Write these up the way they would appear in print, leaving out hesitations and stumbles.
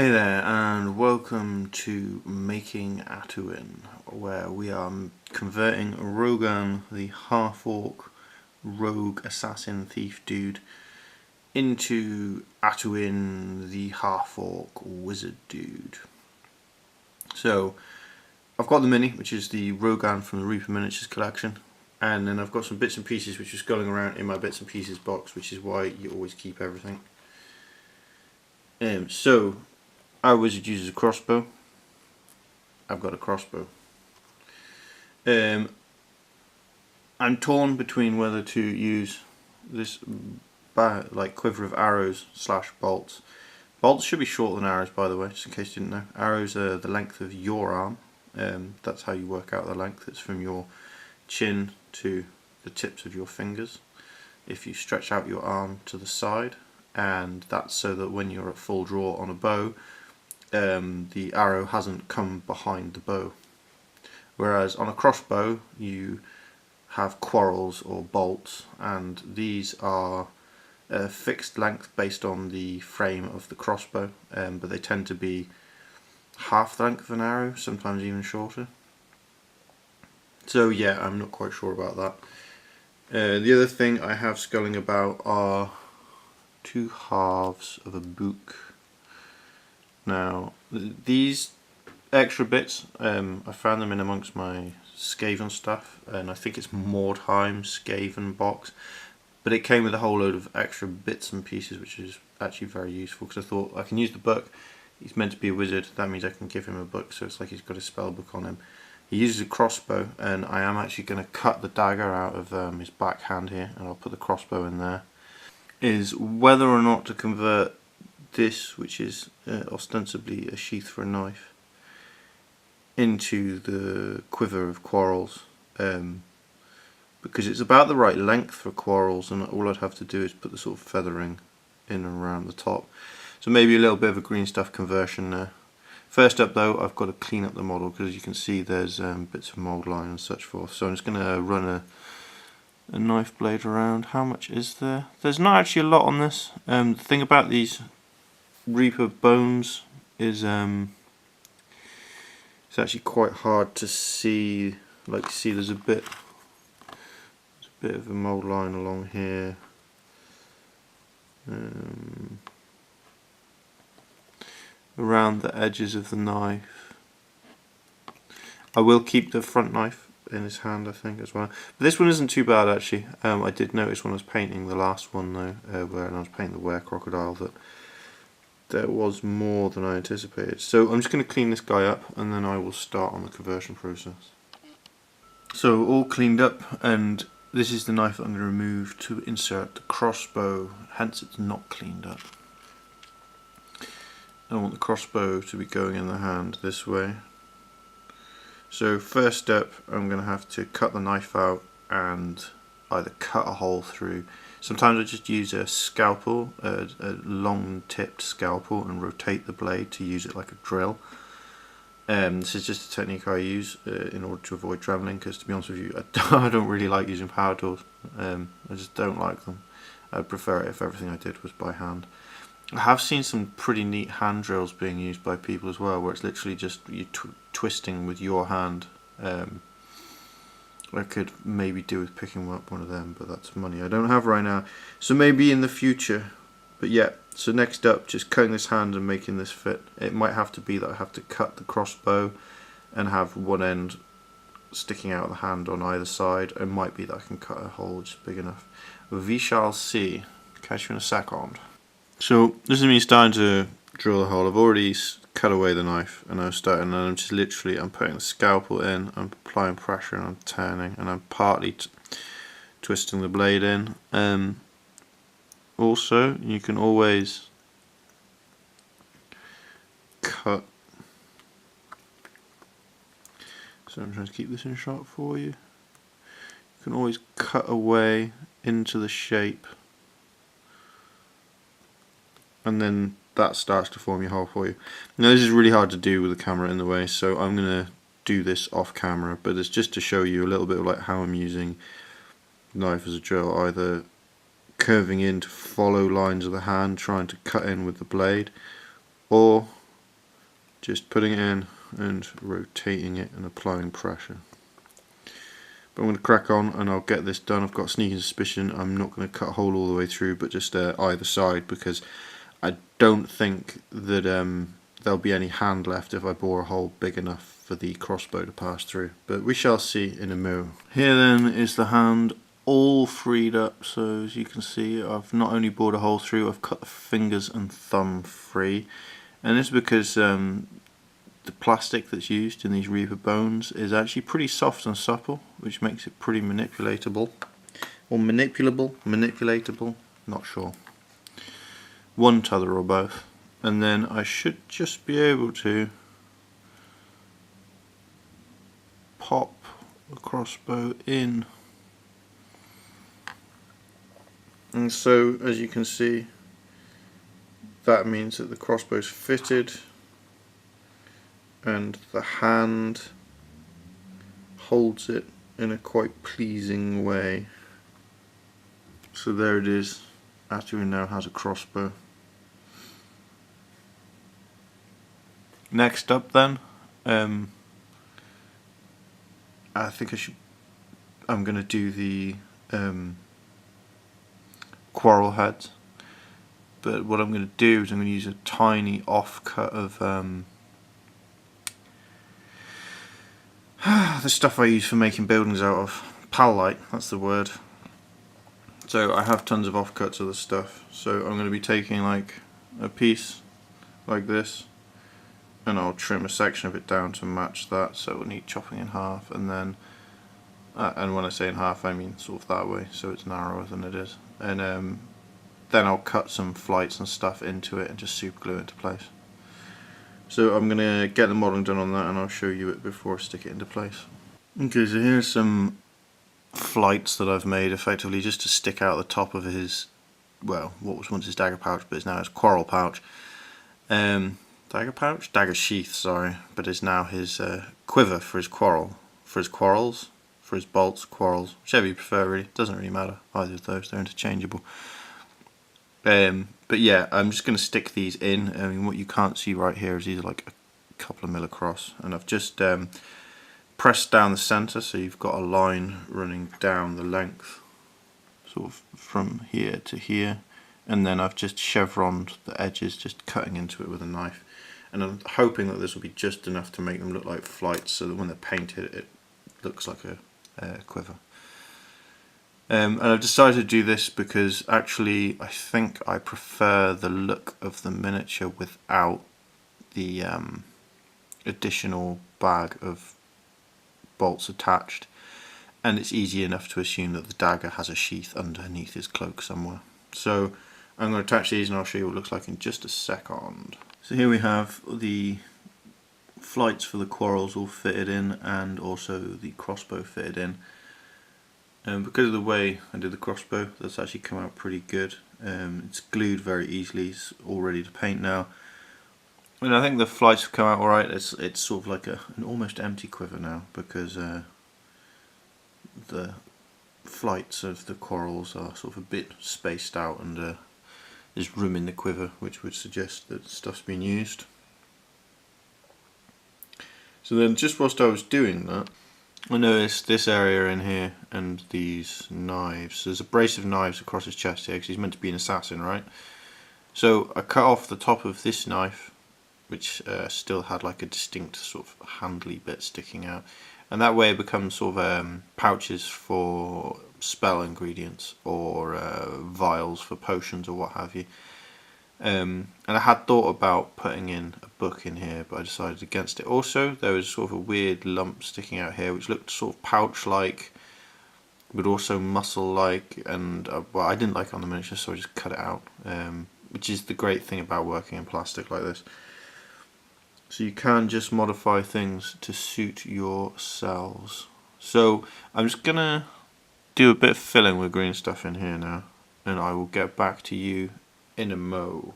Hey there, and welcome to Making Atuin, where we are converting Rogan, the half-orc rogue assassin thief dude, into Atuin, the half-orc wizard dude. So, I've got the mini, which is the Rogan from the Reaper Miniatures collection, and then I've got some bits and pieces which are sculling around in my bits and pieces box, which is why you always keep everything. So, our wizard uses a crossbow. I've got a crossbow. I'm torn between whether to use this like quiver of arrows / bolts. Bolts should be shorter than arrows, by the way, just in case you didn't know. Arrows are the length of your arm. That's how you work out the length. It's from your chin to the tips of your fingers. If you stretch out your arm to the side, and that's so that when you're at full draw on a bow, the arrow hasn't come behind the bow. Whereas on a crossbow you have quarrels or bolts, and these are a fixed length based on the frame of the crossbow, but they tend to be half the length of an arrow, sometimes even shorter. So yeah, I'm not quite sure about that. The other thing I have sculling about are two halves of a book. Now these extra bits, I found them in amongst my Skaven stuff, and I think it's Mordheim Skaven box, but it came with a whole load of extra bits and pieces, which is actually very useful, because I thought I can use the book. He's meant to be a wizard, that means I can give him a book, so it's like he's got a spell book on him. He uses a crossbow, and I am actually going to cut the dagger out of his back hand here, and I'll put the crossbow in there. Is whether or not to convert this, which is ostensibly a sheath for a knife, into the quiver of quarrels, because it's about the right length for quarrels, and all I'd have to do is put the sort of feathering in and around the top. So maybe a little bit of a green stuff conversion there. First up though, I've got to clean up the model, because as you can see there's bits of mould line and such forth. So I'm just going to run a knife blade around. How much is there? There's not actually a lot on this. The thing about these Reaper bones is it's actually quite hard to see. Like you see, there's a bit of a mould line along here. Around the edges of the knife. I will keep the front knife in his hand, I think, as well. But this one isn't too bad actually. I did notice when I was painting the last one though, where I was painting the were-crocodile, that there was more than I anticipated. So I'm just going to clean this guy up, and then I will start on the conversion process. So all cleaned up, and this is the knife that I'm going to remove to insert the crossbow, hence it's not cleaned up. I want the crossbow to be going in the hand this way. So first step, I'm going to have to cut the knife out and either cut a hole through. Sometimes I just use a scalpel, a long tipped scalpel, and rotate the blade to use it like a drill. This is just a technique I use in order to avoid travelling, because to be honest with you, I don't really like using power tools. I just don't like them. I'd prefer it if everything I did was by hand. I have seen some pretty neat hand drills being used by people as well, where it's literally just you twisting with your hand. I could maybe do with picking up one of them, but that's money I don't have right now. So maybe in the future. But yeah, so next up, just cutting this hand and making this fit. It might have to be that I have to cut the crossbow and have one end sticking out of the hand on either side. It might be that I can cut a hole just big enough. We shall see. Catch you in a second. So this is me starting to drill the hole. I've already cut away the knife, and I'm starting, and I'm just literally, I'm putting the scalpel in, I'm applying pressure, and I'm turning, and I'm partly twisting the blade in. Also, you can always cut. So I'm trying to keep this in shot for you. You can always cut away into the shape, and then that starts to form your hole for you. Now this is really hard to do with the camera in the way, so I'm going to do this off camera, but it's just to show you a little bit of like how I'm using the knife as a drill, either curving in to follow lines of the hand, trying to cut in with the blade, or just putting it in and rotating it and applying pressure. But I'm going to crack on and I'll get this done. I've got a sneaking suspicion I'm not going to cut a hole all the way through, but just either side, because I don't think that there'll be any hand left if I bore a hole big enough for the crossbow to pass through. But we shall see in a mo. Here then is the hand all freed up, so as you can see I've not only bored a hole through, I've cut the fingers and thumb free. And this is because the plastic that's used in these Reaper bones is actually pretty soft and supple, which makes it pretty manipulatable. Or manipulatable, not sure. One, t'other, or both. And then I should just be able to pop the crossbow in. And so, as you can see, that means that the crossbow's fitted and the hand holds it in a quite pleasing way. So there it is. Atuin now has a crossbow. Next up then, I think I'm going to do the quarrel heads, but what I'm going to do is I'm going to use a tiny offcut of the stuff I use for making buildings out of. Pallite, that's the word. So I have tons of offcuts of the stuff, so I'm going to be taking like a piece like this, and I'll trim a section of it down to match that, so it'll need chopping in half, and then and when I say in half I mean sort of that way, so it's narrower than it is, and then I'll cut some flights and stuff into it and just super glue it into place. So I'm going to get the modelling done on that and I'll show you it before I stick it into place. Okay, so here's some flights that I've made effectively just to stick out the top of his, well, what was once his dagger pouch but is now his quarrel pouch. Dagger pouch? Dagger sheath, sorry, but is now his quiver for his quarrel. For his quarrels? For his bolts, quarrels, whichever you prefer really, doesn't really matter, either of those, they're interchangeable. But yeah, I'm just going to stick these in. I mean, what you can't see right here is these are like a couple of mil across, and I've just pressed down the centre so you've got a line running down the length, sort of from here to here, and then I've just chevroned the edges, just cutting into it with a knife, and I'm hoping that this will be just enough to make them look like flights so that when they're painted it looks like a quiver. And I've decided to do this because actually I think I prefer the look of the miniature without the additional bag of bolts attached, and it's easy enough to assume that the dagger has a sheath underneath his cloak somewhere. So I'm going to attach these and I'll show you what it looks like in just a second. So here we have the flights for the quarrels all fitted in, and also the crossbow fitted in. Because of the way I did the crossbow, that's actually come out pretty good. It's glued very easily, it's all ready to paint now. And I think the flights have come out alright. It's sort of like an almost empty quiver now, because the flights of the quarrels are sort of a bit spaced out, and there's room in the quiver which would suggest that stuff's been used. So then just whilst I was doing that, I noticed this area in here and these knives. There's a brace of knives across his chest here because he's meant to be an assassin, right? So I cut off the top of this knife, which still had like a distinct sort of handly bit sticking out, and that way it becomes sort of pouches for spell ingredients or vials for potions or what have you. And I had thought about putting in a book in here, but I decided against it. Also, there was sort of a weird lump sticking out here which looked sort of pouch-like but also muscle-like, and well, I didn't like it on the miniature, so I just cut it out, which is the great thing about working in plastic like this. So you can just modify things to suit yourselves. So I'm just going to do a bit of filling with green stuff in here now, and I will get back to you in a mo.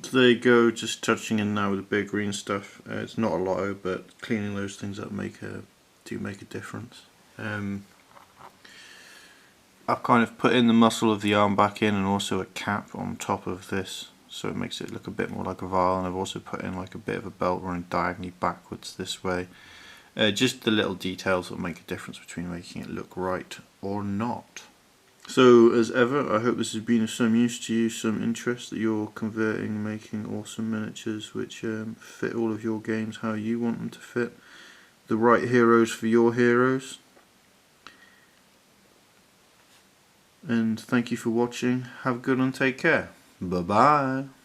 So there you go, just touching in now with the big green stuff. It's not a lot, but cleaning those things up do make a difference. I've kind of put in the muscle of the arm back in, and also a cap on top of this so it makes it look a bit more like a vial, and I've also put in like a bit of a belt running diagonally backwards this way. Just the little details that make a difference between making it look right or not. So as ever, I hope this has been of some use to you, some interest, that you're converting, making awesome miniatures which fit all of your games how you want them to fit. The right heroes for your heroes. And thank you for watching. Have a good one, take care. Bye bye.